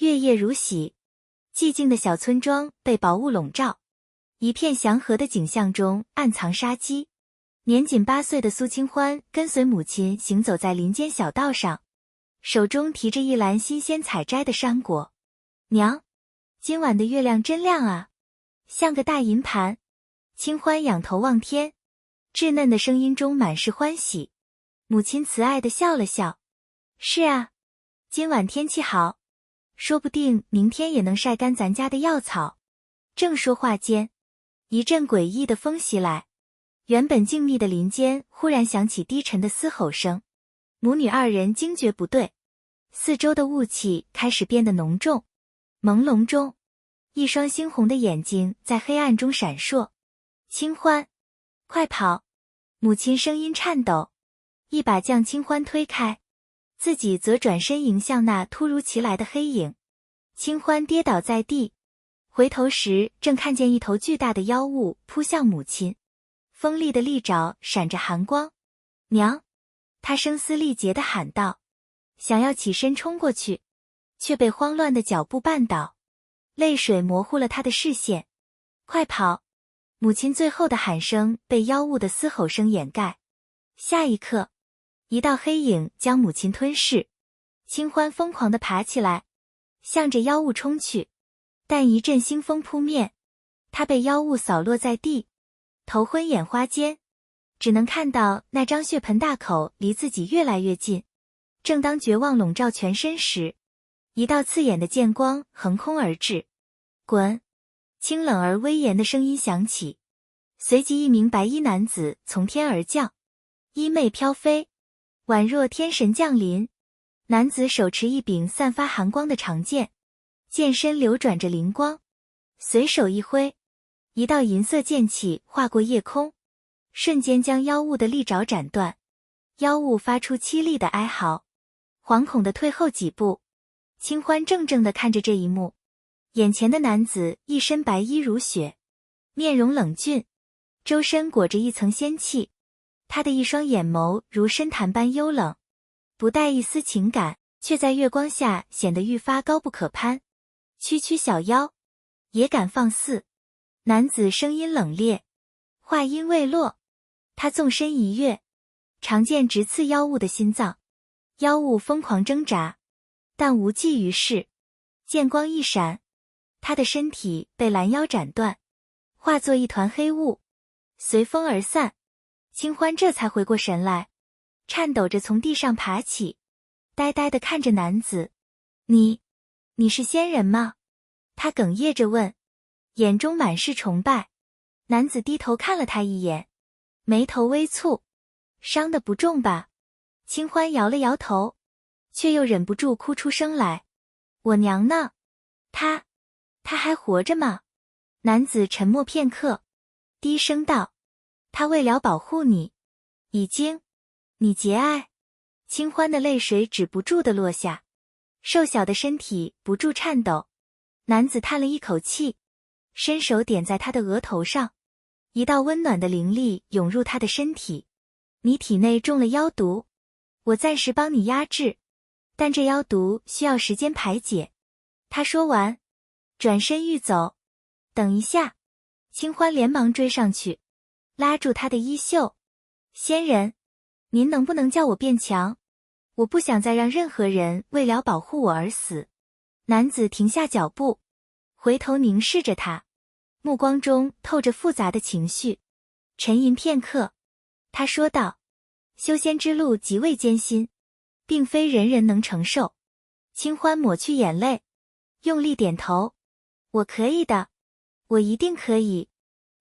月夜如洗，寂静的小村庄被薄雾笼罩，一片祥和的景象中暗藏杀机。年仅8岁的苏清欢跟随母亲行走在林间小道上，手中提着一篮新鲜采摘的山果。娘，今晚的月亮真亮啊，像个大银盘。清欢仰头望天，稚嫩的声音中满是欢喜。母亲慈爱地笑了笑，是啊，今晚天气好，说不定明天也能晒干咱家的药草。正说话间，一阵诡异的风袭来，原本静谧的林间忽然响起低沉的嘶吼声。母女二人惊觉不对，四周的雾气开始变得浓重，朦胧中，一双猩红的眼睛在黑暗中闪烁。清欢，快跑！母亲声音颤抖，一把将清欢推开，自己则转身迎向那突如其来的黑影。清欢跌倒在地，回头时正看见一头巨大的妖物扑向母亲，锋利的利爪闪着寒光。娘！他声嘶力竭地喊道，想要起身冲过去，却被慌乱的脚步绊倒，泪水模糊了他的视线。快跑！母亲最后的喊声被妖物的嘶吼声掩盖。下一刻，一道黑影将母亲吞噬。清欢疯狂地爬起来，向着妖物冲去，但一阵腥风扑面，他被妖物扫落在地，头昏眼花间，只能看到那张血盆大口离自己越来越近。正当绝望笼罩全身时，一道刺眼的剑光横空而至。滚！清冷而威严的声音响起，随即一名白衣男子从天而降，衣袂飘飞，宛若天神降临。男子手持一柄散发寒光的长剑，剑身流转着灵光，随手一挥，一道银色剑气划过夜空，瞬间将妖物的利爪斩断。妖物发出凄厉的哀嚎，惶恐地退后几步。清欢怔怔地看着这一幕，眼前的男子一身白衣如雪，面容冷峻，周身裹着一层仙气，他的一双眼眸如深潭般幽冷，不带一丝情感，却在月光下显得愈发高不可攀。区区小妖，也敢放肆！男子声音冷冽，话音未落，他纵身一跃，长剑直刺妖物的心脏。妖物疯狂挣扎，但无济于事。剑光一闪，他的身体被拦腰斩断，化作一团黑雾，随风而散。清欢这才回过神来，颤抖着从地上爬起，呆呆地看着男子。你是仙人吗？他哽咽着问，眼中满是崇拜。男子低头看了他一眼，眉头微蹙。伤得不重吧？清欢摇了摇头，却又忍不住哭出声来。我娘呢？她还活着吗？男子沉默片刻，低声道，她为了保护你，已经。你节哀。清欢的泪水止不住地落下，瘦小的身体不住颤抖。男子叹了一口气，伸手点在他的额头上，一道温暖的灵力涌入他的身体。你体内中了妖毒，我暂时帮你压制，但这妖毒需要时间排解。他说完，转身欲走。等一下！清欢连忙追上去，拉住他的衣袖。仙人，您能不能叫我变强？我不想再让任何人为了保护我而死。男子停下脚步，回头凝视着他，目光中透着复杂的情绪。沉吟片刻，他说道，修仙之路极为艰辛，并非人人能承受。清欢抹去眼泪，用力点头，我可以的，我一定可以。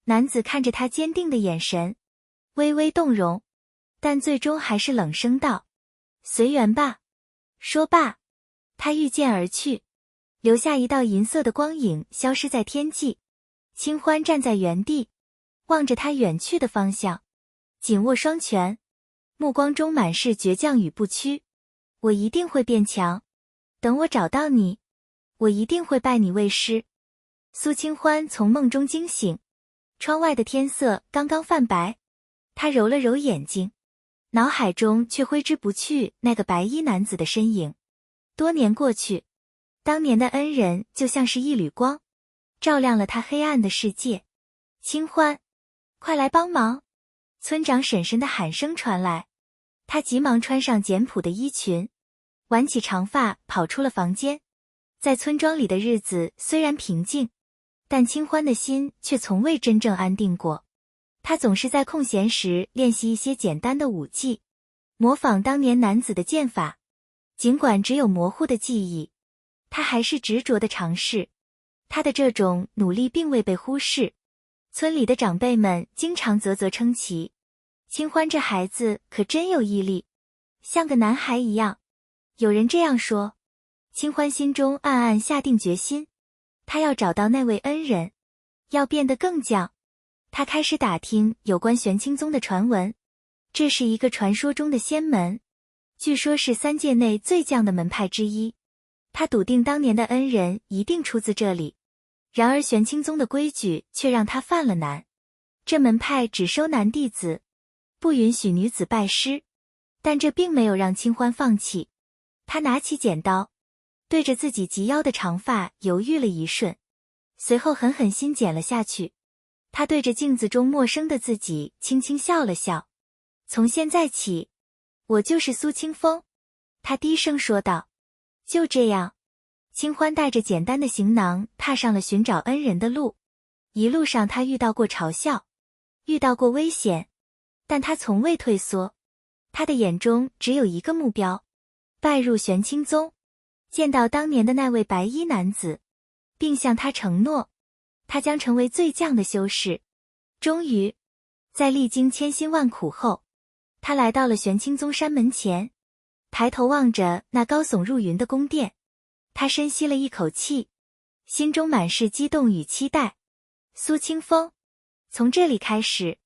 男子看着他坚定的眼神，微微动容，但最终还是冷声道，随缘吧。说罢，他御剑而去，留下一道银色的光影消失在天际。清欢站在原地，望着他远去的方向，紧握双拳，目光中满是倔强与不屈。我一定会变强，等我找到你，我一定会拜你为师。苏清欢从梦中惊醒，窗外的天色刚刚泛白，他揉了揉眼睛，脑海中却挥之不去那个白衣男子的身影。多年过去，当年的恩人就像是一缕光，照亮了他黑暗的世界。清欢，快来帮忙！村长婶婶的喊声传来，他急忙穿上简朴的衣裙，挽起长发跑出了房间。在村庄里的日子虽然平静，但清欢的心却从未真正安定过。他总是在空闲时练习一些简单的武技，模仿当年男子的剑法。尽管只有模糊的记忆，他还是执着地尝试。他的这种努力并未被忽视，村里的长辈们经常啧啧称奇。清欢这孩子可真有毅力，像个男孩一样。有人这样说。清欢心中暗暗下定决心，他要找到那位恩人，要变得更犟。他开始打听有关玄清宗的传闻，这是一个传说中的仙门，据说是3界内最犟的门派之一。他笃定当年的恩人一定出自这里，然而玄清宗的规矩却让他犯了难。这门派只收男弟子，不允许女子拜师，但这并没有让清欢放弃。他拿起剪刀，对着自己及腰的长发犹豫了一瞬，随后狠狠心剪了下去。他对着镜子中陌生的自己轻轻笑了笑。从现在起，我就是苏清风，他低声说道。就这样，清欢带着简单的行囊踏上了寻找恩人的路。一路上他遇到过嘲笑，遇到过危险，但他从未退缩。他的眼中只有一个目标，拜入玄清宗，见到当年的那位白衣男子，并向他承诺，他将成为最犟的修士。终于，在历经千辛万苦后，他来到了玄清宗山门前，抬头望着那高耸入云的宫殿，他深吸了一口气，心中满是激动与期待。苏清风，从这里开始，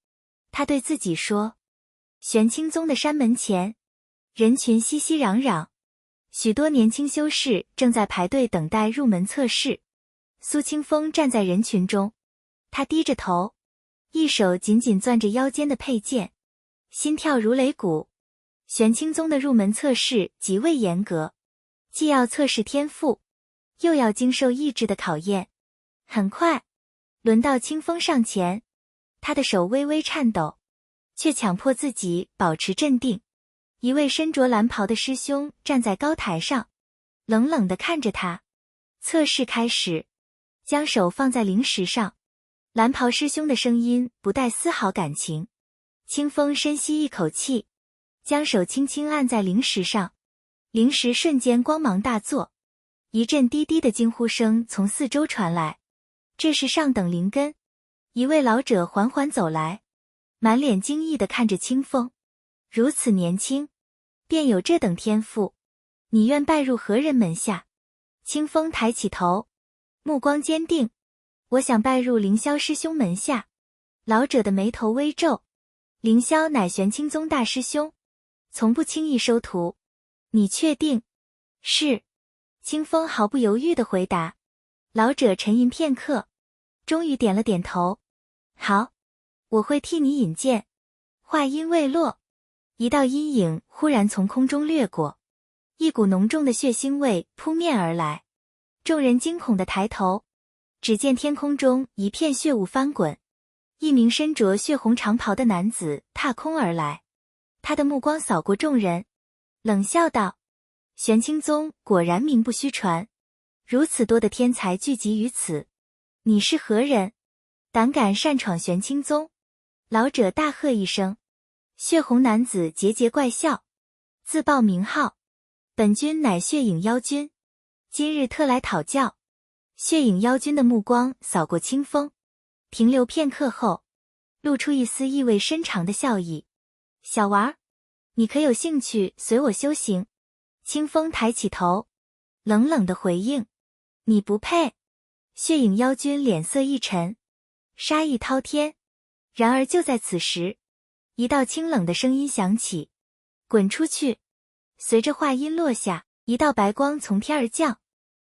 他对自己说。玄清宗的山门前，人群熙熙攘攘，许多年轻修士正在排队等待入门测试。苏清风站在人群中，他低着头，一手紧紧攥着腰间的佩剑，心跳如擂鼓。玄清宗的入门测试极为严格，既要测试天赋，又要经受意志的考验。很快，轮到清风上前，他的手微微颤抖，却强迫自己保持镇定。一位身着蓝袍的师兄站在高台上，冷冷地看着他。测试开始，将手放在灵石上。蓝袍师兄的声音不带丝毫感情。清风深吸一口气，将手轻轻按在灵石上，灵石瞬间光芒大作，一阵低低的惊呼声从四周传来。这是上等灵根。一位老者缓缓走来，满脸惊异地看着清风。如此年轻，便有这等天赋，你愿拜入何人门下？清风抬起头，目光坚定。我想拜入凌霄师兄门下。老者的眉头微皱。凌霄乃玄清宗大师兄，从不轻易收徒。你确定？是。清风毫不犹豫地回答。老者沉吟片刻，终于点了点头。好，我会替你引荐。话音未落，一道阴影忽然从空中掠过，一股浓重的血腥味扑面而来。众人惊恐地抬头，只见天空中一片血雾翻滚，一名身着血红长袍的男子踏空而来。他的目光扫过众人，冷笑道：玄清宗果然名不虚传，如此多的天才聚集于此，你是何人？胆敢擅闯玄清宗！老者大喝一声。血红男子桀桀怪笑，自报名号：本君乃血影妖君，今日特来讨教。血影妖君的目光扫过清风，停留片刻后，露出一丝意味深长的笑意。小娃儿，你可有兴趣随我修行？清风抬起头，冷冷地回应：你不配。血影妖君脸色一沉，杀意滔天。然而就在此时，一道清冷的声音响起：滚出去！随着话音落下，一道白光从天而降，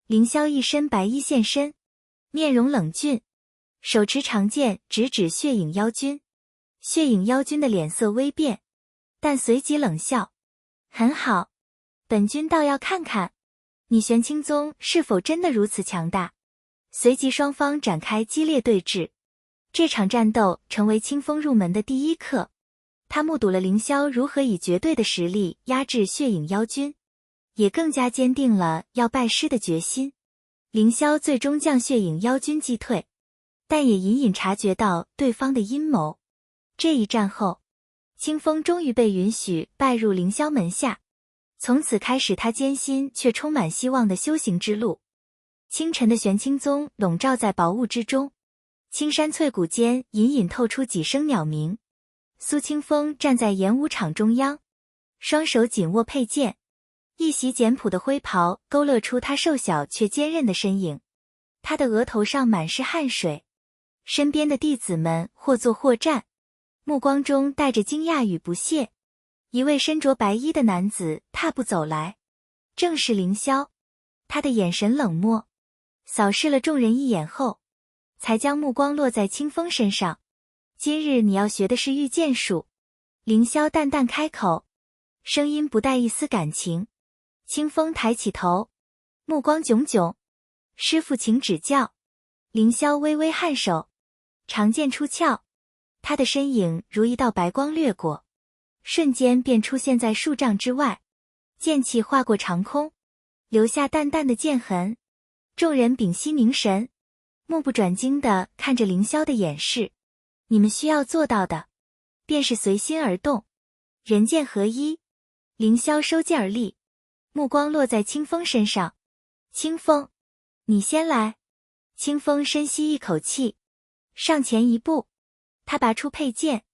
凌霄一身白衣现身，面容冷峻，手持长剑直指血影妖君。血影妖君的脸色微变，但随即冷笑：很好，本君倒要看看你玄清宗是否真的如此强大？随即双方展开激烈对峙。这场战斗成为清风入门的第一课，他目睹了凌霄如何以绝对的实力压制血影妖君，也更加坚定了要拜师的决心。凌霄最终将血影妖君击退，但也隐隐察觉到对方的阴谋。这一战后，清风终于被允许拜入凌霄门下，从此开始他艰辛却充满希望的修行之路。清晨的玄清宗笼罩在薄雾之中，青山翠谷间隐隐透出几声鸟鸣。苏清风站在演武场中央，双手紧握佩剑，一袭简朴的灰袍勾勒出他瘦小却坚韧的身影。他的额头上满是汗水，身边的弟子们或坐或站，目光中带着惊讶与不屑。一位身着白衣的男子踏步走来，正是凌霄。他的眼神冷漠，扫视了众人一眼后，才将目光落在清风身上。今日你要学的是御剑术。凌霄淡淡开口，声音不带一丝感情。清风抬起头，目光炯炯。师父请指教。凌霄微微颔首，长剑出鞘，他的身影如一道白光掠过，瞬间便出现在数丈之外，剑气划过长空，留下淡淡的剑痕。众人屏息凝神，目不转睛地看着凌霄的演示。你们需要做到的，便是随心而动，人剑合一。凌霄收剑而立，目光落在清风身上。清风，你先来。清风深吸一口气，上前一步，他拔出佩剑，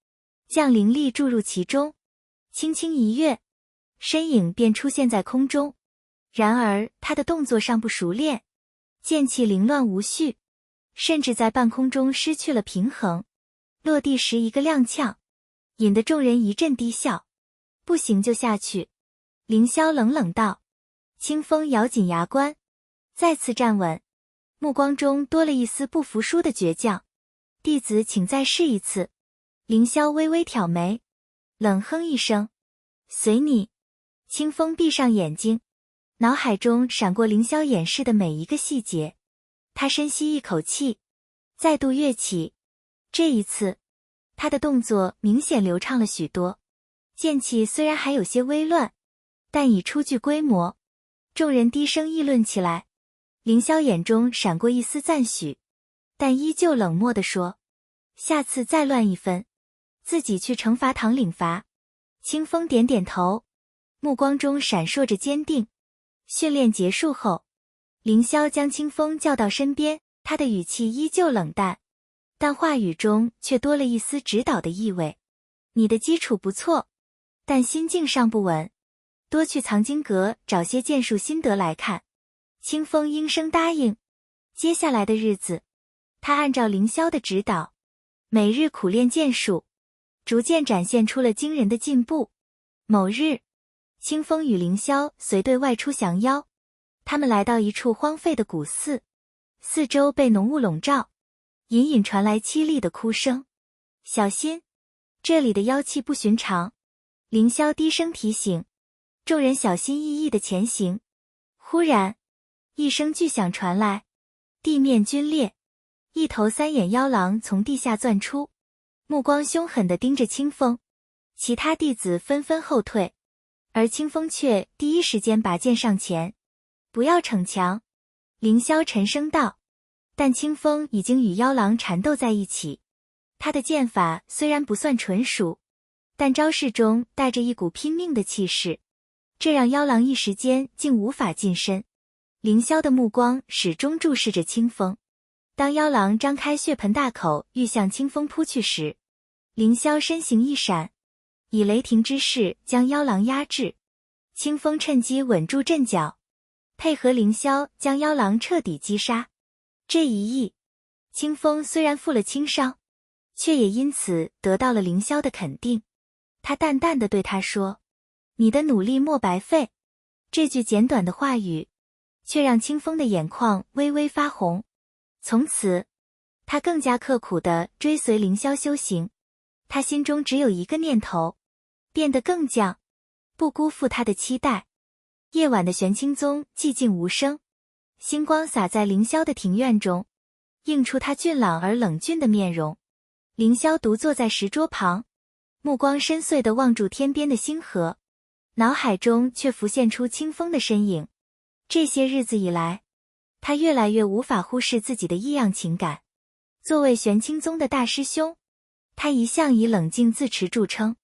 将灵力注入其中，轻轻一跃，身影便出现在空中。然而他的动作尚不熟练，剑气凌乱无序，甚至在半空中失去了平衡，落地时一个踉跄，引得众人一阵低笑。不行就下去。凌霄冷冷道。清风咬紧牙关，再次站稳，目光中多了一丝不服输的倔强。弟子请再试一次。凌霄微微挑眉，冷哼一声，随你。清风闭上眼睛，脑海中闪过凌霄演示的每一个细节。他深吸一口气，再度跃起。这一次，他的动作明显流畅了许多，剑气虽然还有些微乱，但已初具规模。众人低声议论起来。凌霄眼中闪过一丝赞许，但依旧冷漠地说：下次再乱一分，自己去惩罚堂领罚。清风点点头，目光中闪烁着坚定。训练结束后，凌霄将清风叫到身边，他的语气依旧冷淡，但话语中却多了一丝指导的意味。你的基础不错，但心境尚不稳，多去藏经阁找些剑术心得来看。清风应声答应。接下来的日子，他按照凌霄的指导，每日苦练剑术，逐渐展现出了惊人的进步。某日，清风与凌霄随队外出降妖，他们来到一处荒废的古寺，四周被浓雾笼罩，隐隐传来凄厉的哭声。小心，这里的妖气不寻常。凌霄低声提醒，众人小心翼翼地前行。忽然，一声巨响传来，地面皲裂，一头三眼妖狼从地下钻出，目光凶狠地盯着清风。其他弟子纷纷后退，而清风却第一时间拔剑上前。不要逞强，凌霄沉声道。但清风已经与妖狼缠斗在一起，他的剑法虽然不算纯熟，但招式中带着一股拼命的气势，这让妖狼一时间竟无法近身。凌霄的目光始终注视着清风，当妖狼张开血盆大口欲向清风扑去时，凌霄身形一闪，以雷霆之势将妖狼压制。清风趁机稳住阵脚，配合凌霄将妖狼彻底击杀。这一役，清风虽然负了轻伤，却也因此得到了凌霄的肯定。他淡淡地对他说：你的努力莫白费。这句简短的话语却让清风的眼眶微微发红。从此，他更加刻苦地追随凌霄修行。他心中只有一个念头，变得更犟，不辜负他的期待。夜晚的玄清宗寂静无声，星光洒在凌霄的庭院中，映出他俊朗而冷峻的面容。凌霄独坐在石桌旁，目光深邃地望住天边的星河，脑海中却浮现出清风的身影。这些日子以来，他越来越无法忽视自己的异样情感。作为玄清宗的大师兄，他一向以冷静自持著称，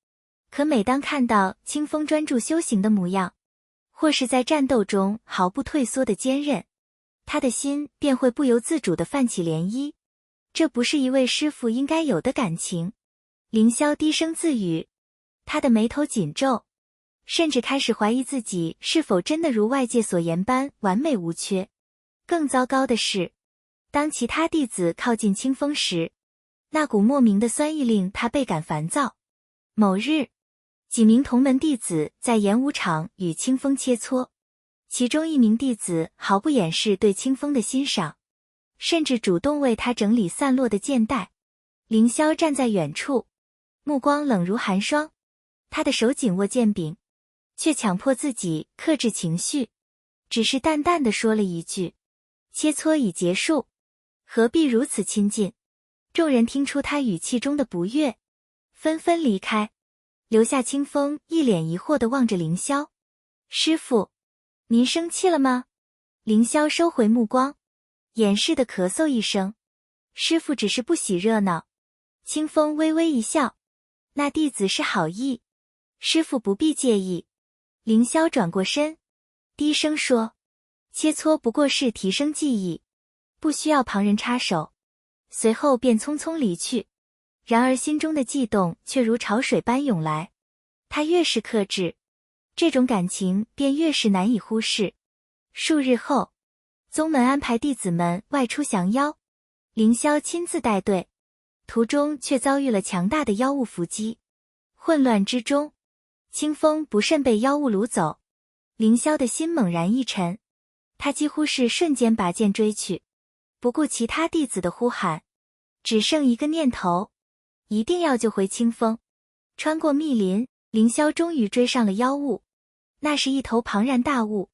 可每当看到清风专注修行的模样，或是在战斗中毫不退缩的坚韧，他的心便会不由自主地泛起涟漪。这不是一位师父应该有的感情。凌霄低声自语，他的眉头紧皱，甚至开始怀疑自己是否真的如外界所言般完美无缺。更糟糕的是，当其他弟子靠近清风时，那股莫名的酸意令他倍感烦躁。某日，几名同门弟子在演武场与清风切磋，其中一名弟子毫不掩饰对清风的欣赏，甚至主动为他整理散落的剑带。凌霄站在远处，目光冷如寒霜，他的手紧握剑柄，却强迫自己克制情绪，只是淡淡地说了一句：切磋已结束，何必如此亲近？众人听出他语气中的不悦，纷纷离开，留下清风一脸疑惑地望着凌霄。师父，您生气了吗？凌霄收回目光，掩饰地咳嗽一声。师父只是不喜热闹。清风微微一笑，那弟子是好意，师父不必介意。凌霄转过身，低声说：切磋不过是提升技艺，不需要旁人插手。随后便匆匆离去。然而心中的悸动却如潮水般涌来，他越是克制，这种感情便越是难以忽视。数日后，宗门安排弟子们外出降妖，凌霄亲自带队，途中却遭遇了强大的妖物伏击。混乱之中，清风不慎被妖物掳走，凌霄的心猛然一沉，他几乎是瞬间拔剑追去，不顾其他弟子的呼喊，只剩一个念头，一定要救回清风。穿过密林，凌霄终于追上了妖物。那是一头庞然大物，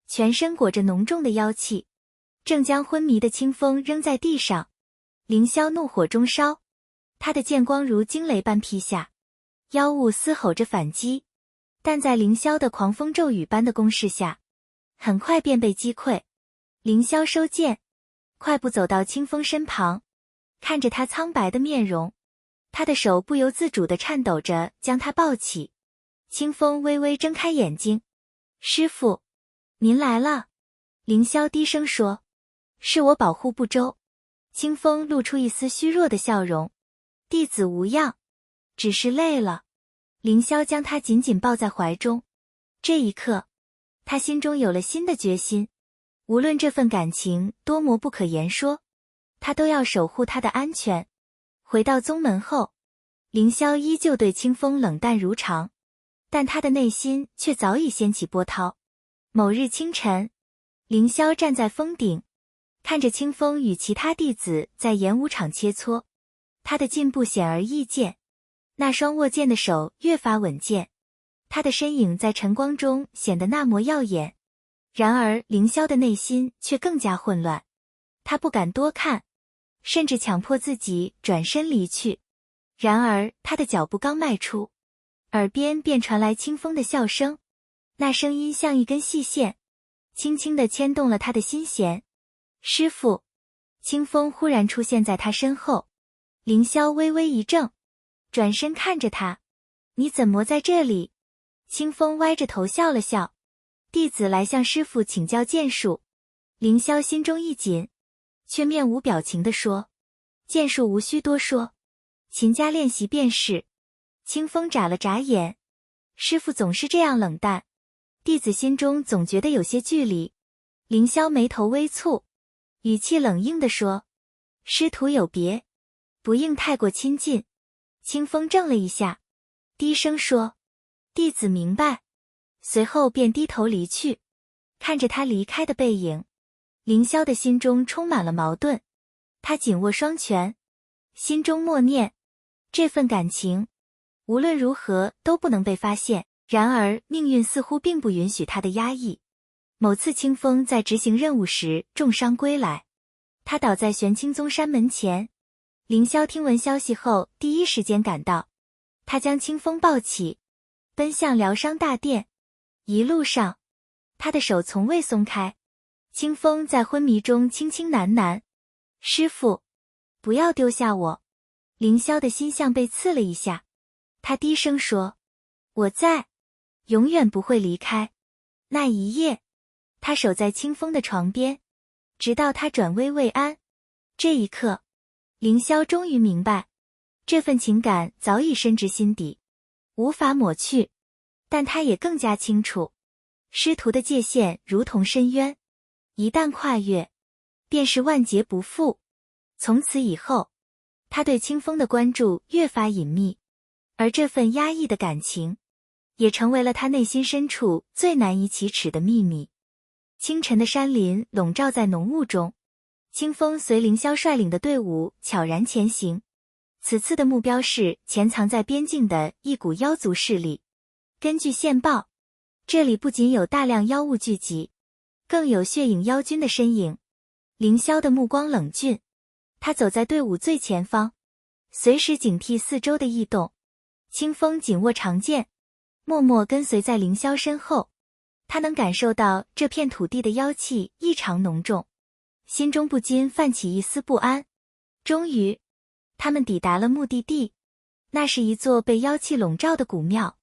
全身裹着浓重的妖气，正将昏迷的清风扔在地上。凌霄怒火中烧，他的剑光如惊雷般劈下，妖物嘶吼着反击，但在凌霄的狂风骤雨般的攻势下，很快便被击溃。凌霄收剑，快步走到清风身旁，看着他苍白的面容，他的手不由自主地颤抖着将他抱起。清风微微睁开眼睛：师父，您来了。凌霄低声说：是我保护不周。清风露出一丝虚弱的笑容：弟子无恙，只是累了。凌霄将他紧紧抱在怀中，这一刻，他心中有了新的决心，无论这份感情多么不可言说，他都要守护他的安全。回到宗门后，凌霄依旧对清风冷淡如常，但他的内心却早已掀起波涛。某日清晨，凌霄站在峰顶，看着清风与其他弟子在演武场切磋，他的进步显而易见，那双握剑的手越发稳健，他的身影在晨光中显得那么耀眼。然而凌霄的内心却更加混乱，他不敢多看，甚至强迫自己转身离去。然而他的脚步刚迈出，耳边便传来清风的笑声，那声音像一根细线，轻轻地牵动了他的心弦。师父，清风忽然出现在他身后。凌霄微微一怔，转身看着他：你怎么在这里？清风歪着头笑了笑：弟子来向师父请教剑术。凌霄心中一紧，却面无表情地说：剑术无需多说，勤加练习便是。清风眨了眨眼：师父总是这样冷淡，弟子心中总觉得有些距离。凌霄眉头微蹙，语气冷硬地说：师徒有别，不应太过亲近。清风怔了一下，低声说：弟子明白。随后便低头离去。看着他离开的背影，凌霄的心中充满了矛盾。他紧握双拳，心中默念：这份感情无论如何都不能被发现。然而命运似乎并不允许他的压抑。某次清风在执行任务时重伤归来，他倒在玄清宗山门前。凌霄听闻消息后第一时间赶到，他将清风抱起，奔向疗伤大殿。一路上，他的手从未松开。清风在昏迷中轻轻喃喃：“师父，不要丢下我。”凌霄的心像被刺了一下，他低声说：“我在，永远不会离开。”那一夜，他守在清风的床边，直到他转危为安。这一刻，凌霄终于明白，这份情感早已深植心底，无法抹去。但他也更加清楚，师徒的界限如同深渊，一旦跨越，便是万劫不复。从此以后，他对清风的关注越发隐秘，而这份压抑的感情，也成为了他内心深处最难以启齿的秘密。清晨的山林笼罩在浓雾中，清风随凌霄率领的队伍悄然前行。此次的目标是潜藏在边境的一股妖族势力。根据线报，这里不仅有大量妖物聚集，更有血影妖君的身影。凌霄的目光冷峻，他走在队伍最前方，随时警惕四周的异动。清风紧握长剑，默默跟随在凌霄身后。他能感受到这片土地的妖气异常浓重，心中不禁泛起一丝不安。终于，他们抵达了目的地，那是一座被妖气笼罩的古庙。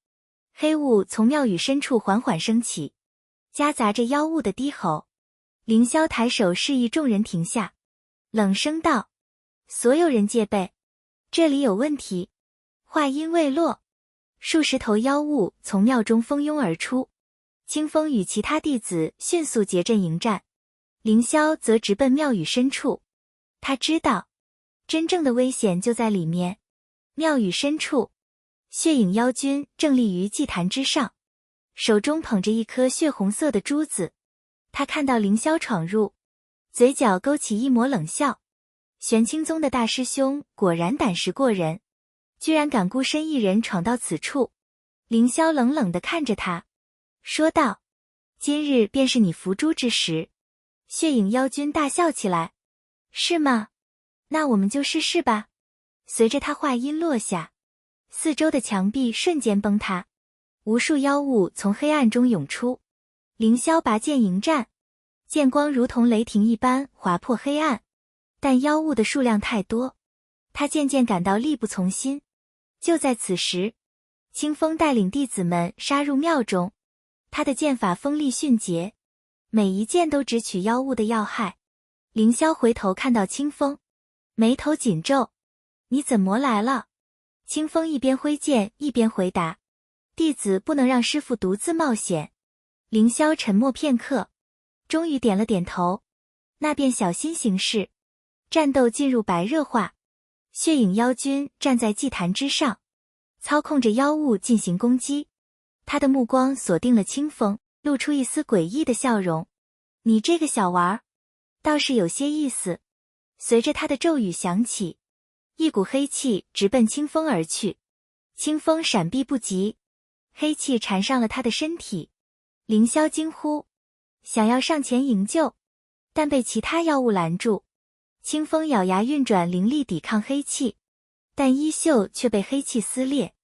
黑雾从庙宇深处缓缓升起，夹杂着妖物的低吼。凌霄抬手示意众人停下，冷声道：“所有人戒备，这里有问题。”话音未落，数十头妖物从庙中蜂拥而出。清风与其他弟子迅速结阵迎战，凌霄则直奔庙宇深处。他知道，真正的危险就在里面。庙宇深处，血影妖君正立于祭坛之上，手中捧着一颗血红色的珠子。他看到凌霄闯入，嘴角勾起一抹冷笑。玄清宗的大师兄果然胆识过人，居然敢孤身一人闯到此处。凌霄冷冷地看着他，说道：“今日便是你伏诛之时。”血影妖君大笑起来：“是吗？那我们就试试吧。”随着他话音落下，四周的墙壁瞬间崩塌，无数妖物从黑暗中涌出。凌霄拔剑迎战，剑光如同雷霆一般划破黑暗，但妖物的数量太多，他渐渐感到力不从心。就在此时，清风带领弟子们杀入庙中，他的剑法锋利迅捷，每一剑都直取妖物的要害。凌霄回头看到清风，眉头紧皱：“你怎么来了？”清风一边挥剑一边回答：“弟子不能让师父独自冒险。”凌霄沉默片刻，终于点了点头：“那便小心行事。”战斗进入白热化，血影妖君站在祭坛之上，操控着妖物进行攻击。他的目光锁定了清风，露出一丝诡异的笑容：“你这个小娃儿，倒是有些意思。”随着他的咒语响起，一股黑气直奔清风而去。清风闪避不及，黑气缠上了他的身体。凌霄惊呼，想要上前营救，但被其他妖物拦住。清风咬牙运转灵力抵抗黑气，但衣袖却被黑气撕裂，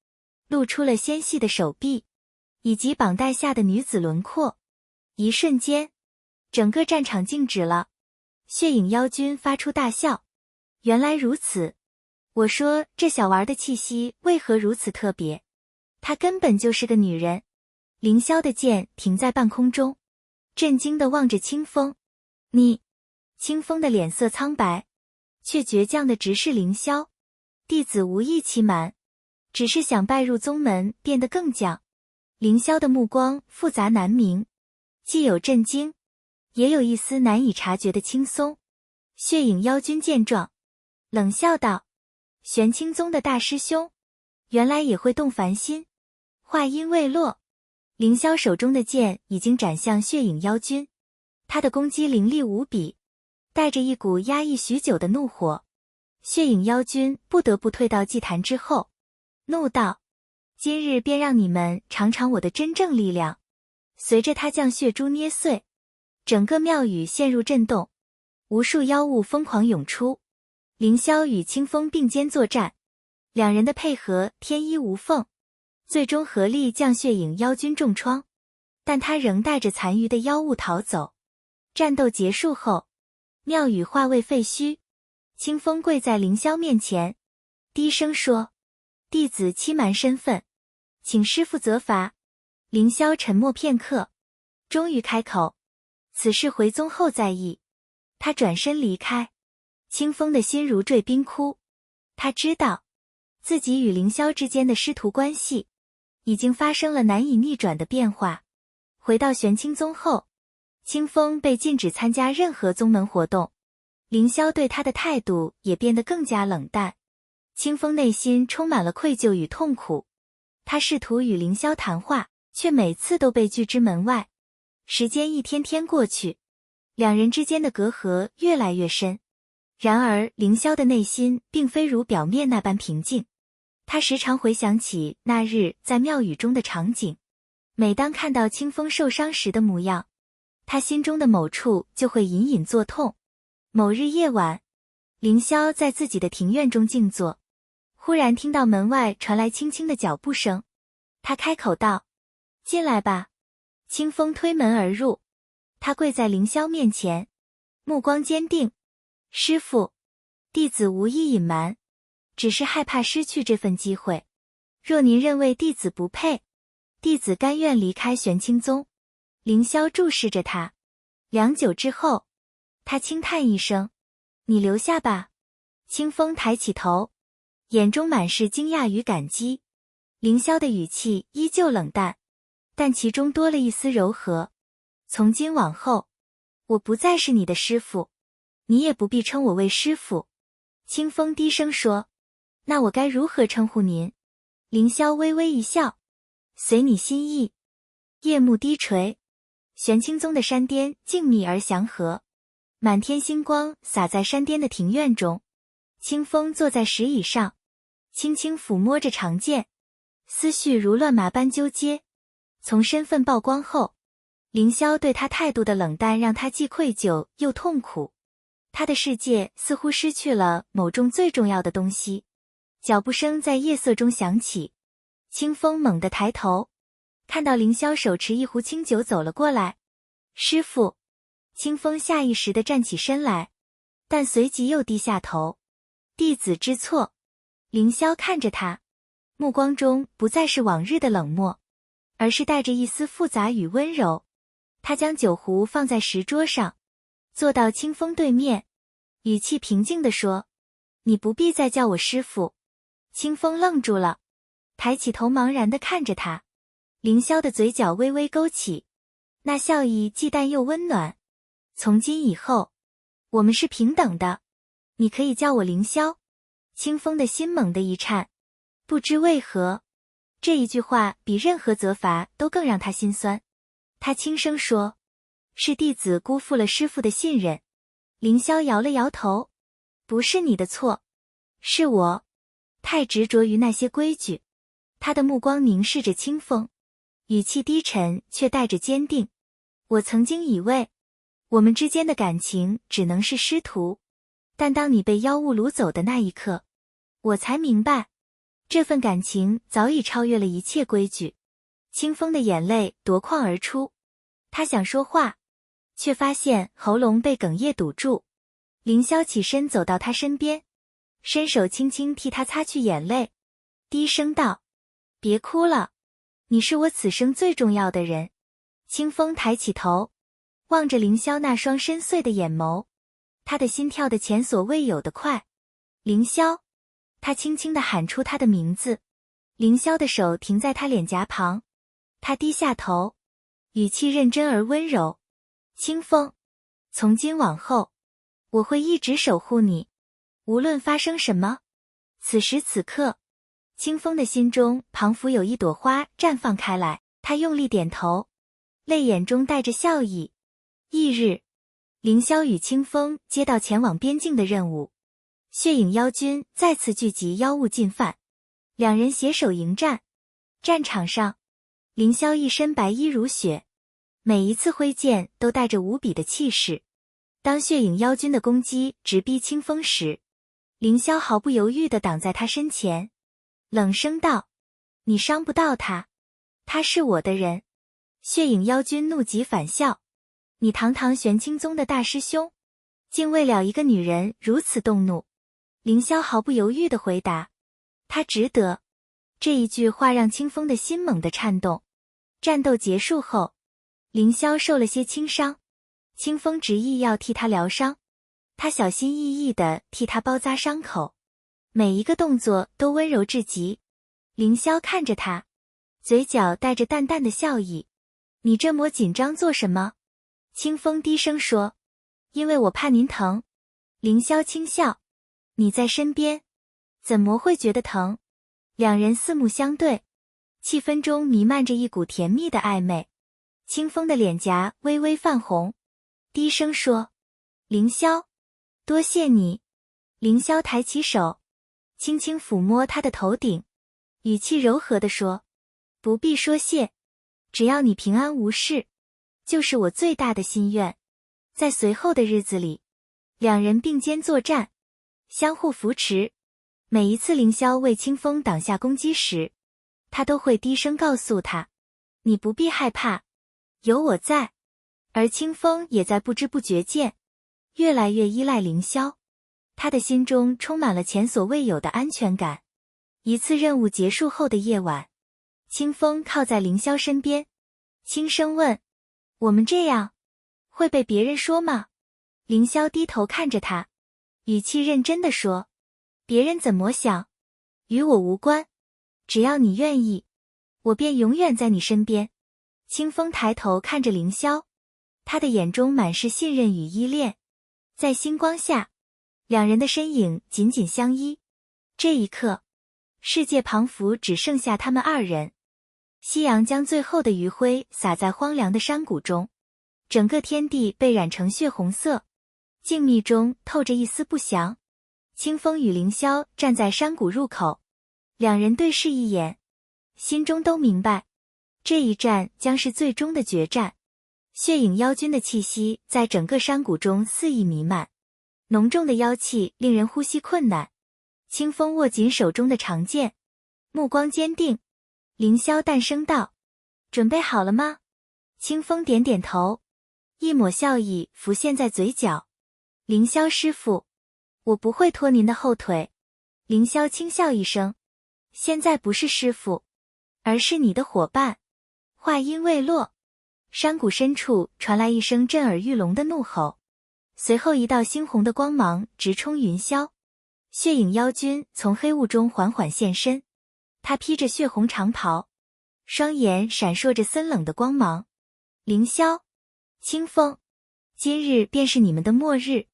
露出了纤细的手臂以及绑带下的女子轮廓。一瞬间，整个战场静止了。血影妖君发出大笑：“原来如此，我说这小娃的气息为何如此特别？她根本就是个女人。”凌霄的剑停在半空中，震惊地望着清风：“你……”清风的脸色苍白，却倔强地直视凌霄：“弟子无意欺瞒，只是想拜入宗门变得更犟。”凌霄的目光复杂难明，既有震惊，也有一丝难以察觉的轻松。血影妖君见状，冷笑道：“玄清宗的大师兄，原来也会动凡心。”话音未落，凌霄手中的剑已经斩向血影妖君，他的攻击凌厉无比，带着一股压抑许久的怒火。血影妖君不得不退到祭坛之后，怒道：“今日便让你们尝尝我的真正力量。随着他将血珠捏碎，整个庙宇陷入震动，无数妖物疯狂涌出。凌霄与清风并肩作战，两人的配合天衣无缝，最终合力将血影妖君重创，但他仍带着残余的妖物逃走。战斗结束后，庙宇化为废墟，清风跪在凌霄面前，低声说：“弟子欺瞒身份，请师父责罚。”凌霄沉默片刻，终于开口：“此事回宗后再议。”他转身离开，清风的心如坠冰窟。他知道，自己与凌霄之间的师徒关系已经发生了难以逆转的变化。回到玄清宗后，清风被禁止参加任何宗门活动，凌霄对他的态度也变得更加冷淡。清风内心充满了愧疚与痛苦，他试图与凌霄谈话，却每次都被拒之门外。时间一天天过去，两人之间的隔阂越来越深。然而凌霄的内心并非如表面那般平静，他时常回想起那日在庙宇中的场景，每当看到清风受伤时的模样，他心中的某处就会隐隐作痛。某日夜晚，凌霄在自己的庭院中静坐，忽然听到门外传来轻轻的脚步声，他开口道：“进来吧。”清风推门而入，他跪在凌霄面前，目光坚定：“师父，弟子无意隐瞒，只是害怕失去这份机会。若您认为弟子不配，弟子甘愿离开玄清宗。”凌霄注视着他，良久之后，他轻叹一声：“你留下吧。”清风抬起头，眼中满是惊讶与感激。凌霄的语气依旧冷淡，但其中多了一丝柔和。从今往后，我不再是你的师父，你也不必称我为师父。清风低声说：“那我该如何称呼您？”凌霄微微一笑：“随你心意。”夜幕低垂，玄清宗的山巅静谧而祥和，满天星光洒在山巅的庭院中。清风坐在石椅上，轻轻抚摸着长剑，思绪如乱麻般纠结。从身份曝光后，凌霄对他态度的冷淡让他既愧疚又痛苦。他的世界似乎失去了某种最重要的东西。脚步声在夜色中响起，清风猛地抬头，看到凌霄手持一壶清酒走了过来。“师父。”清风下意识地站起身来，但随即又低下头。“弟子知错。”凌霄看着他，目光中不再是往日的冷漠，而是带着一丝复杂与温柔。他将酒壶放在石桌上，坐到清风对面，语气平静地说：“你不必再叫我师父。”清风愣住了，抬起头茫然地看着他。凌霄的嘴角微微勾起，那笑意既淡又温暖。“从今以后，我们是平等的，你可以叫我凌霄。”清风的心猛地一颤，不知为何，这一句话比任何责罚都更让他心酸。他轻声说：“是弟子辜负了师父的信任。”凌霄摇了摇头：“不是你的错，是我太执着于那些规矩。”他的目光凝视着清风，语气低沉却带着坚定：“我曾经以为我们之间的感情只能是师徒，但当你被妖物掳走的那一刻，我才明白，这份感情早已超越了一切规矩。”清风的眼泪夺眶而出，他想说话，却发现喉咙被哽咽堵住。凌霄起身走到他身边，伸手轻轻替他擦去眼泪，低声道：“别哭了，你是我此生最重要的人。”清风抬起头，望着凌霄那双深邃的眼眸，他的心跳的前所未有的快。“凌霄。”他轻轻地喊出他的名字。凌霄的手停在他脸颊旁，他低下头，语气认真而温柔：“清风，从今往后，我会一直守护你，无论发生什么。”此时此刻，清风的心中仿佛有一朵花绽放开来，他用力点头，泪眼中带着笑意。翌日，凌霄与清风接到前往边境的任务，血影妖君再次聚集妖物进犯，两人携手迎战。战场上，凌霄一身白衣如雪，每一次挥剑都带着无比的气势。当血影妖君的攻击直逼清风时，凌霄毫不犹豫地挡在他身前，冷声道：“你伤不到他，他是我的人。”血影妖君怒极反笑：“你堂堂玄清宗的大师兄，竟为了一个女人如此动怒？”凌霄毫不犹豫地回答：“他值得。”这一句话让清风的心猛地颤动。战斗结束后，凌霄受了些轻伤，清风执意要替他疗伤，他小心翼翼地替他包扎伤口，每一个动作都温柔至极。凌霄看着他，嘴角带着淡淡的笑意：“你这么紧张做什么？”清风低声说：“因为我怕您疼。”凌霄轻笑：“你在身边，怎么会觉得疼？”两人四目相对，气氛中弥漫着一股甜蜜的暧昧。清风的脸颊微微泛红，低声说：“凌霄，多谢你。”凌霄抬起手，轻轻抚摸他的头顶，语气柔和地说：“不必说谢，只要你平安无事，就是我最大的心愿。”在随后的日子里，两人并肩作战，相互扶持。每一次凌霄为清风挡下攻击时，他都会低声告诉他：“你不必害怕，有我在。”而清风也在不知不觉间，越来越依赖凌霄，他的心中充满了前所未有的安全感。一次任务结束后的夜晚，清风靠在凌霄身边，轻声问：“我们这样，会被别人说吗？”凌霄低头看着他，语气认真地说：“别人怎么想，与我无关，只要你愿意，我便永远在你身边。”清风抬头看着凌霄，他的眼中满是信任与依恋。在星光下，两人的身影紧紧相依。这一刻，世界旁浮只剩下他们二人。夕阳将最后的余晖洒在荒凉的山谷中，整个天地被染成血红色，静谧中透着一丝不祥。清风与凌霄站在山谷入口，两人对视一眼，心中都明白，这一战将是最终的决战。血影妖君的气息在整个山谷中肆意弥漫，浓重的妖气令人呼吸困难。清风握紧手中的长剑，目光坚定。凌霄淡声道：“准备好了吗？”清风点点头，一抹笑意浮现在嘴角。“凌霄师傅，我不会拖您的后腿。”凌霄轻笑一声：“现在不是师傅，而是你的伙伴。”话音未落，山谷深处传来一声震耳欲聋的怒吼，随后一道猩红的光芒直冲云霄。血影妖君从黑雾中缓缓现身，他披着血红长袍，双眼闪烁着森冷的光芒。“凌霄，清风，今日便是你们的末日。”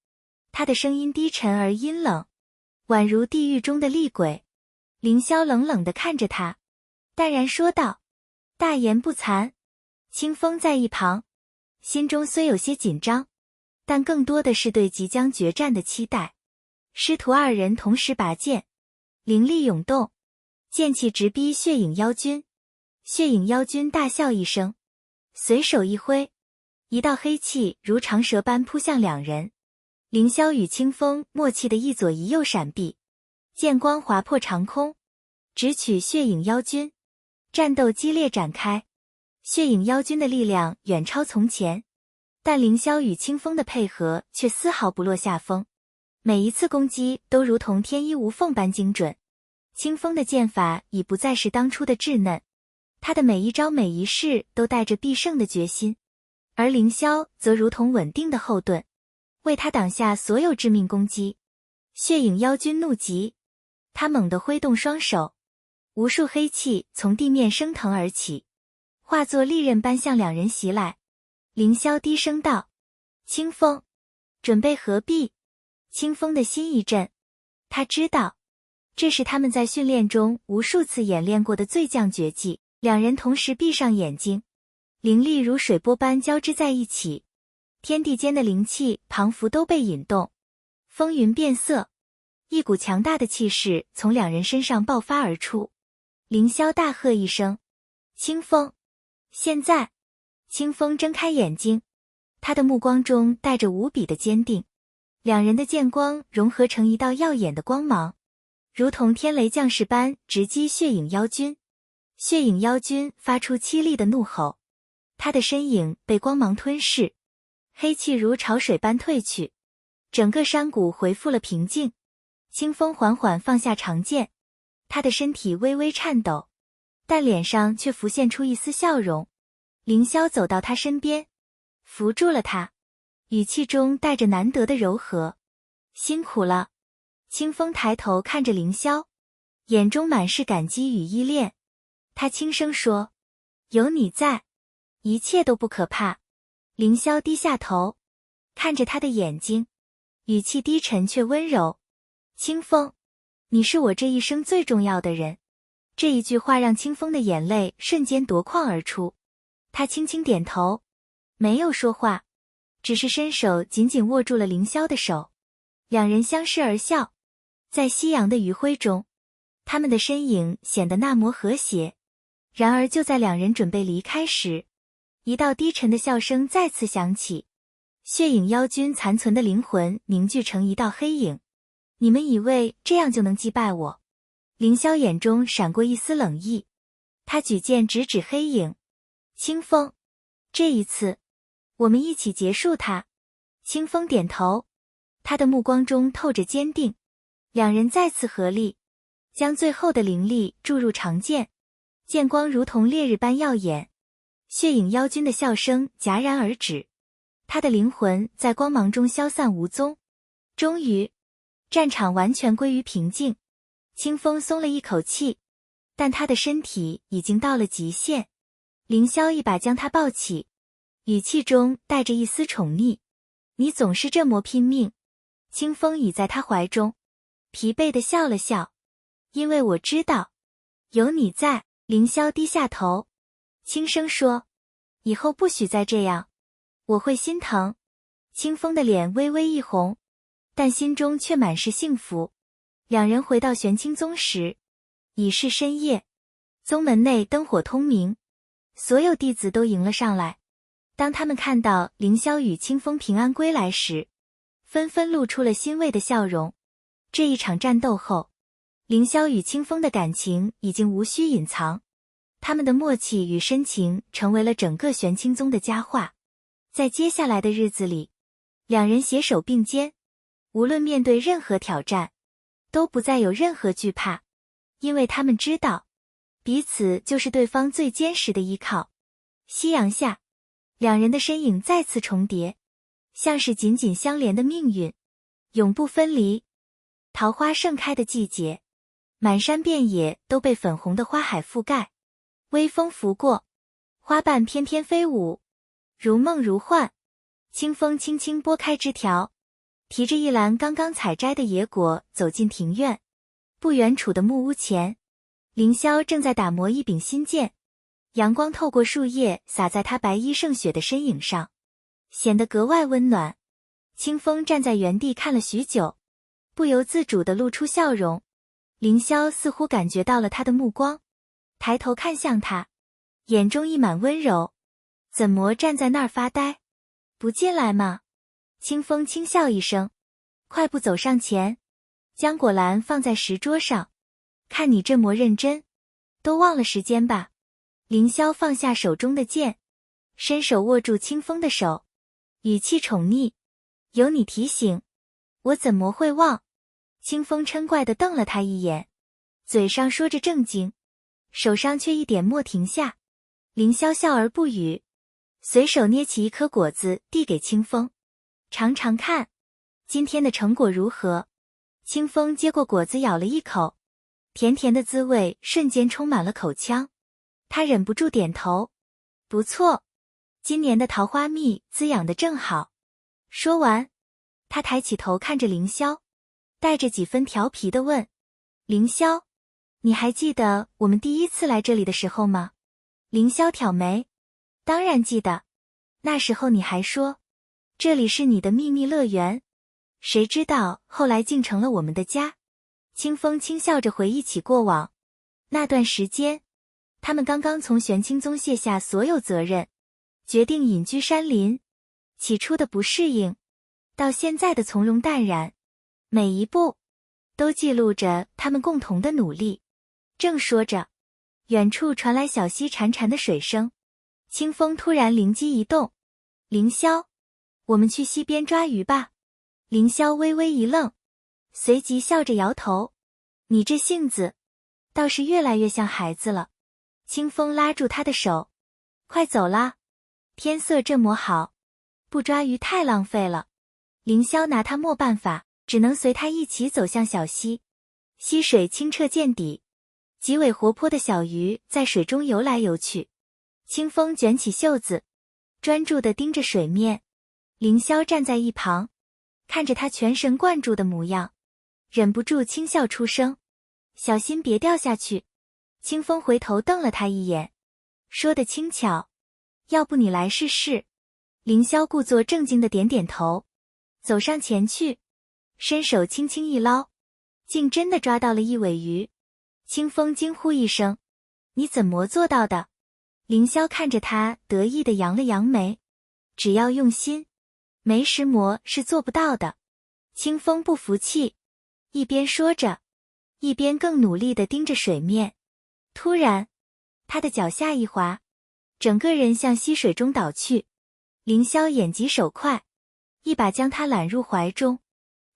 他的声音低沉而阴冷，宛如地狱中的厉鬼。凌霄冷冷地看着他，淡然说道：“大言不惭。”清风在一旁，心中虽有些紧张，但更多的是对即将决战的期待。师徒二人同时拔剑，灵力涌动，剑气直逼血影妖君。血影妖君大笑一声，随手一挥，一道黑气如长蛇般扑向两人。凌霄与清风默契的一左一右闪避，剑光划破长空，直取血影妖君。战斗激烈展开，血影妖君的力量远超从前，但凌霄与清风的配合却丝毫不落下风，每一次攻击都如同天衣无缝般精准。清风的剑法已不再是当初的稚嫩，他的每一招每一式都带着必胜的决心，而凌霄则如同稳定的后盾，为他挡下所有致命攻击。血影妖君怒极，他猛地挥动双手，无数黑气从地面升腾而起，化作利刃般向两人袭来。凌霄低声道：“清风，准备合璧。”清风的心一震，他知道，这是他们在训练中无数次演练过的最将绝技。两人同时闭上眼睛，灵力如水波般交织在一起，天地间的灵气彷佛都被引动，风云变色，一股强大的气势从两人身上爆发而出。凌霄大喝一声，清风，现在。清风睁开眼睛，他的目光中带着无比的坚定，两人的剑光融合成一道耀眼的光芒，如同天雷降世般直击血影妖君。血影妖君发出凄厉的怒吼，他的身影被光芒吞噬，黑气如潮水般退去，整个山谷恢复了平静。清风缓缓放下长剑，他的身体微微颤抖，但脸上却浮现出一丝笑容。凌霄走到他身边，扶住了他，语气中带着难得的柔和。辛苦了。清风抬头看着凌霄，眼中满是感激与依恋。他轻声说，有你在，一切都不可怕。凌霄低下头，看着他的眼睛，语气低沉却温柔。清风，你是我这一生最重要的人。这一句话让清风的眼泪瞬间夺眶而出。他轻轻点头，没有说话，只是伸手紧紧握住了凌霄的手。两人相视而笑，在夕阳的余晖中，他们的身影显得那么和谐。然而就在两人准备离开时，一道低沉的笑声再次响起。血影妖君残存的灵魂凝聚成一道黑影。你们以为这样就能击败我？凌霄眼中闪过一丝冷意，他举剑直指黑影。清风，这一次，我们一起结束它。清风点头，他的目光中透着坚定。两人再次合力，将最后的灵力注入长剑，剑光如同烈日般耀眼。血影妖君的笑声戛然而止，他的灵魂在光芒中消散无踪。终于，战场完全归于平静。清风松了一口气，但他的身体已经到了极限。凌霄一把将他抱起，语气中带着一丝宠溺。你总是这么拼命。清风倚在他怀中，疲惫地笑了笑。因为我知道，有你在。凌霄低下头，轻声说，以后不许再这样，我会心疼。清风的脸微微一红，但心中却满是幸福。两人回到玄清宗时，已是深夜，宗门内灯火通明，所有弟子都迎了上来。当他们看到凌霄与清风平安归来时，纷纷露出了欣慰的笑容。这一场战斗后，凌霄与清风的感情已经无需隐藏，他们的默契与深情成为了整个玄清宗的佳话。在接下来的日子里，两人携手并肩，无论面对任何挑战，都不再有任何惧怕，因为他们知道，彼此就是对方最坚实的依靠。夕阳下，两人的身影再次重叠，像是紧紧相连的命运，永不分离。桃花盛开的季节，满山遍野都被粉红的花海覆盖，微风拂过，花瓣翩翩飞舞，如梦如幻。清风轻轻拨开枝条，提着一篮刚刚采摘的野果走进庭院。不远处的木屋前，凌霄正在打磨一柄新剑，阳光透过树叶洒在他白衣胜雪的身影上，显得格外温暖。清风站在原地看了许久，不由自主地露出笑容。凌霄似乎感觉到了他的目光，抬头看向他，眼中溢满温柔。怎么站在那儿发呆？不进来吗？清风轻笑一声，快步走上前，将果篮放在石桌上。看你这么认真，都忘了时间吧？凌霄放下手中的剑，伸手握住清风的手，语气宠溺。有你提醒，我怎么会忘？清风嗔怪地瞪了他一眼，嘴上说着正经，手上却一点没停下。凌霄笑而不语，随手捏起一颗果子递给清风，尝尝看，今天的成果如何？清风接过果子咬了一口，甜甜的滋味瞬间充满了口腔，他忍不住点头，不错，今年的桃花蜜滋养得正好。说完，他抬起头看着凌霄，带着几分调皮地问，凌霄，你还记得我们第一次来这里的时候吗？凌霄挑眉，当然记得，那时候你还说，这里是你的秘密乐园，谁知道后来竟成了我们的家。清风轻笑着回忆起过往，那段时间，他们刚刚从玄清宗卸下所有责任，决定隐居山林。起初的不适应，到现在的从容淡然，每一步都记录着他们共同的努力。正说着，远处传来小溪潺潺的水声。清风突然灵机一动：凌霄，我们去溪边抓鱼吧。凌霄微微一愣，随即笑着摇头：你这性子倒是越来越像孩子了。清风拉住他的手：快走啦，天色这么好，不抓鱼太浪费了。凌霄拿他没办法，只能随他一起走向小溪。溪水清澈见底，几尾活泼的小鱼在水中游来游去。清风卷起袖子，专注地盯着水面。凌霄站在一旁，看着他全神贯注的模样，忍不住轻笑出声：小心别掉下去。清风回头瞪了他一眼，说得轻巧：要不你来试试。凌霄故作正经的点点头，走上前去，伸手轻轻一捞，竟真的抓到了一尾鱼。清风惊呼一声：你怎么做到的？凌霄看着他，得意地扬了扬眉：只要用心，没石磨是做不到的。清风不服气，一边说着，一边更努力地盯着水面。突然，他的脚下一滑，整个人向溪水中倒去。凌霄眼疾手快，一把将他揽入怀中，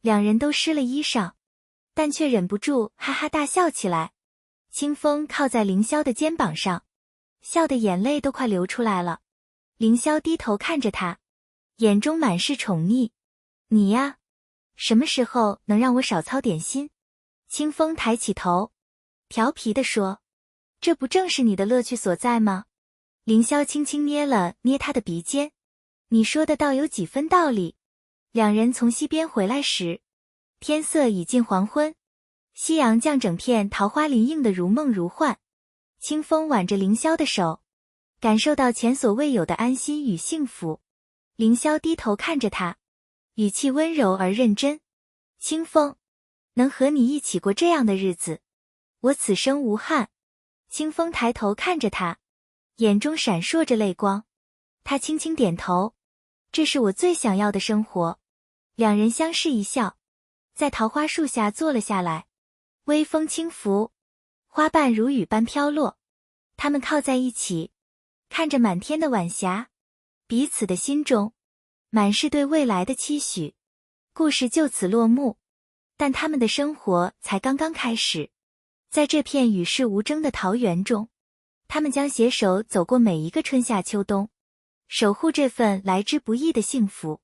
两人都湿了衣裳，但却忍不住哈哈大笑起来。清风靠在凌霄的肩膀上，笑得眼泪都快流出来了。凌霄低头看着他，眼中满是宠溺：你呀，什么时候能让我少操点心？清风抬起头，调皮地说：这不正是你的乐趣所在吗？凌霄轻轻捏了捏他的鼻尖：你说的倒有几分道理。两人从溪边回来时，天色已近黄昏，夕阳将整片桃花林映得如梦如幻。清风挽着凌霄的手，感受到前所未有的安心与幸福。凌霄低头看着他，语气温柔而认真：清风，能和你一起过这样的日子，我此生无憾。清风抬头看着他，眼中闪烁着泪光。他轻轻点头：这是我最想要的生活。两人相视一笑，在桃花树下坐了下来。微风轻拂，花瓣如雨般飘落，他们靠在一起，看着满天的晚霞，彼此的心中满是对未来的期许。故事就此落幕，但他们的生活才刚刚开始。在这片与世无争的桃源中，他们将携手走过每一个春夏秋冬，守护这份来之不易的幸福。